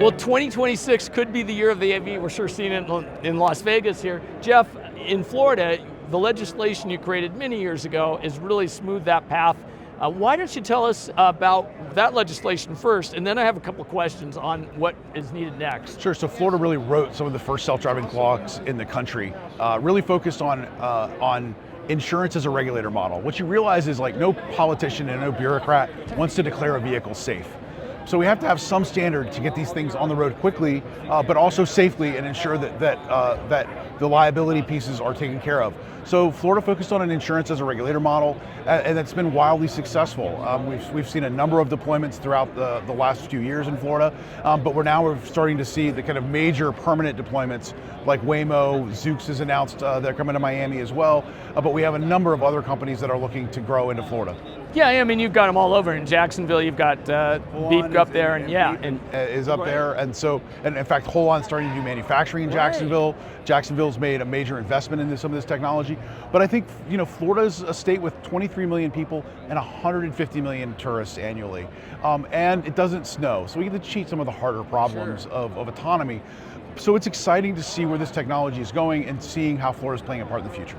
Well, 2026 could be the year of the AV. We're sure seeing it in Las Vegas here. Jeff, in Florida, the legislation you created many years ago has really smoothed that path. Why don't you tell us about that legislation first, and then I have a couple of questions on what is needed next. Sure, so Florida really wrote some of the first self-driving laws in the country, really focused on insurance as a regulator model. What you realize is like no politician and no bureaucrat wants to declare a vehicle safe. So we have to have some standard to get these things on the road quickly, but also safely, and ensure that the liability pieces are taken care of. So Florida focused on an insurance as a regulator model, and it's been wildly successful. We've seen a number of deployments throughout the last few years in Florida, but we're starting to see the kind of major permanent deployments like Waymo. Zoox has announced they're coming to Miami as well, but we have a number of other companies that are looking to grow into Florida. Yeah, I mean, you've got them all over. In Jacksonville, you've got Beep up there, and is up there, and in fact, Holon's starting to do manufacturing in Jacksonville. Jacksonville's made a major investment into some of this technology, but I think Florida's a state with 23 million people and 150 million tourists annually, and it doesn't snow, so we get to cheat some of the harder problems of autonomy. So it's exciting to see where this technology is going and seeing how Florida's playing a part in the future.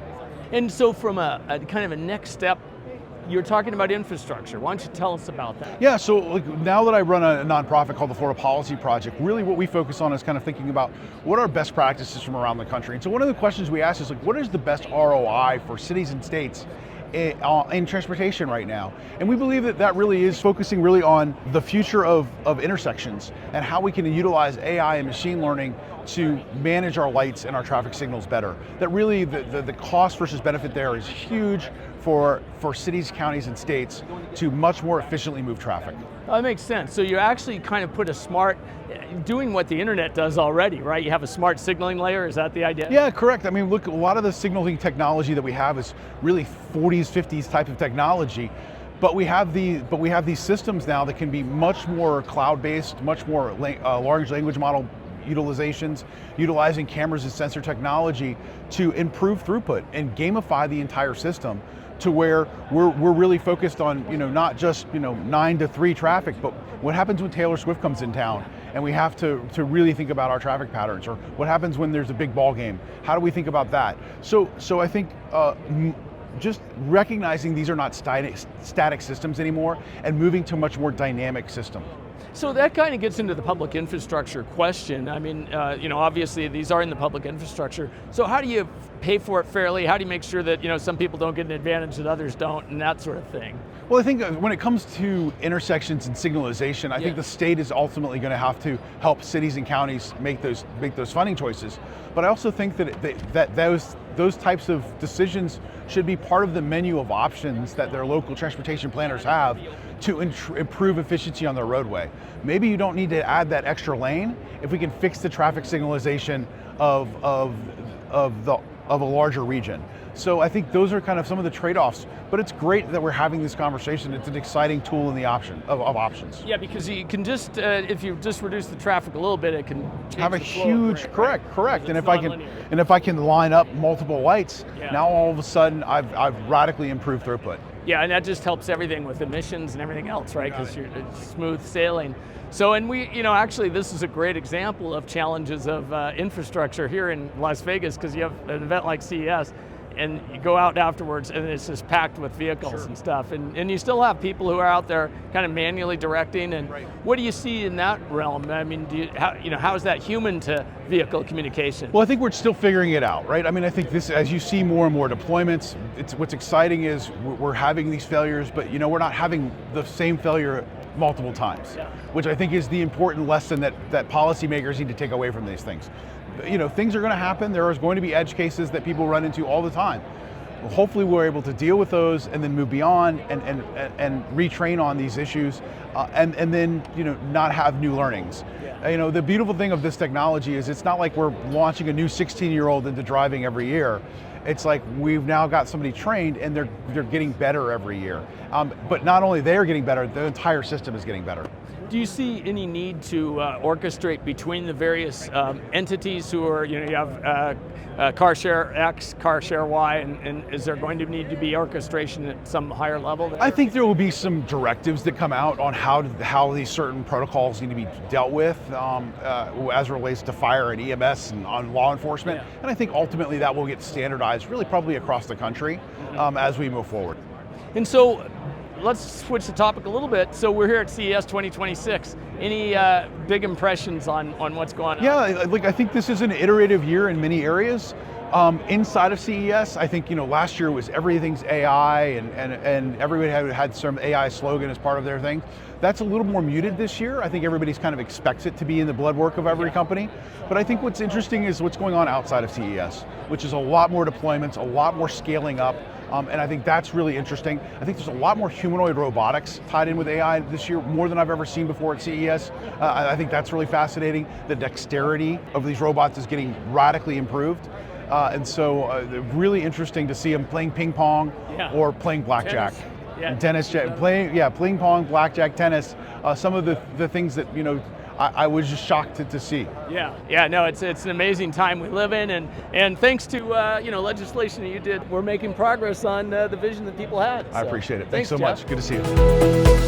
And so, from a kind of a next step, you're talking about infrastructure. Why don't you tell us about that? Yeah, so now that I run a nonprofit called the Florida Policy Project, really what we focus on is kind of thinking about what are best practices from around the country. And so one of the questions we ask is what is the best ROI for cities and states in transportation right now? And we believe that really is focusing really on the future of intersections and how we can utilize AI and machine learning to manage our lights and our traffic signals better. That really the cost versus benefit there is huge for cities, counties, and states to much more efficiently move traffic. That makes sense. So you actually kind of put doing what the internet does already, right? You have a smart signaling layer, is that the idea? Yeah, correct. I mean, look, a lot of the signaling technology that we have is really 40s, 50s type of technology, but we have these systems now that can be much more cloud-based, much more large language model utilizations, utilizing cameras and sensor technology to improve throughput and gamify the entire system to where we're really focused on not just 9 to 3 traffic, but what happens when Taylor Swift comes in town and we have to really think about our traffic patterns, or what happens when there's a big ball game. How do we think about that? So I think just recognizing these are not static systems anymore and moving to a much more dynamic system. So that kind of gets into the public infrastructure question. I mean, obviously these are in the public infrastructure. So how do you pay for it fairly? How do you make sure that some people don't get an advantage that others don't, and that sort of thing? Well, I think when it comes to intersections and signalization, I think the state is ultimately going to have to help cities and counties make those funding choices. But I also think that those types of decisions should be part of the menu of options that their local transportation planners have to improve efficiency on their roadway. Maybe you don't need to add that extra lane if we can fix the traffic signalization of a larger region. So I think those are kind of some of the trade-offs, but it's great that we're having this conversation. It's an exciting tool in the options. Yeah, because you can just, if you just reduce the traffic a little bit, it can change have a the huge, flow, correct. And if I can line up multiple lights, now all of a sudden I've radically improved throughput. Yeah, and that just helps everything with emissions and everything else, right? Because it's smooth sailing. So, and we, actually this is a great example of challenges of infrastructure here in Las Vegas, because you have an event like CES, and you go out afterwards and it's just packed with vehicles and stuff. And you still have people who are out there kind of manually directing. And what do you see in that realm? I mean, how is that human to vehicle communication? Well, I think we're still figuring it out, right? I mean, I think this, as you see more and more deployments, what's exciting is we're having these failures, but we're not having the same failure multiple times, which I think is the important lesson that policymakers need to take away from these things. Things are going to happen. There is going to be edge cases that people run into all the time. Well, hopefully we're able to deal with those and then move beyond and retrain on these issues and then not have new learnings. The beautiful thing of this technology is it's not like we're launching a new 16-year-old into driving every year. It's like we've now got somebody trained and they're getting better every year. But not only they're getting better, the entire system is getting better. Do you see any need to orchestrate between the various entities who are, you have car share X, car share Y, and is there going to need to be orchestration at some higher level there? I think there will be some directives that come out on how these certain protocols need to be dealt with as it relates to fire and EMS and on law enforcement. Yeah. And I think ultimately that will get standardized really probably across the country as we move forward. And so, let's switch the topic a little bit. So we're here at CES 2026. Any big impressions on what's going on? Yeah, I think this is an iterative year in many areas. Inside of CES, I think last year was everything's AI, and everybody had some AI slogan as part of their thing. That's a little more muted this year. I think everybody's kind of expects it to be in the blood work of every company. But I think what's interesting is what's going on outside of CES, which is a lot more deployments, a lot more scaling up. And I think that's really interesting. I think there's a lot more humanoid robotics tied in with AI this year, more than I've ever seen before at CES. I think that's really fascinating. The dexterity of these robots is getting radically improved. And so really interesting to see them playing ping pong or playing blackjack. Tennis, playing pong, blackjack, tennis. Some of the things that I was just shocked to see. No, it's an amazing time we live in, and thanks to legislation that you did, we're making progress on the vision that people had. I appreciate it. Thanks so Jeff. much. Good to see you.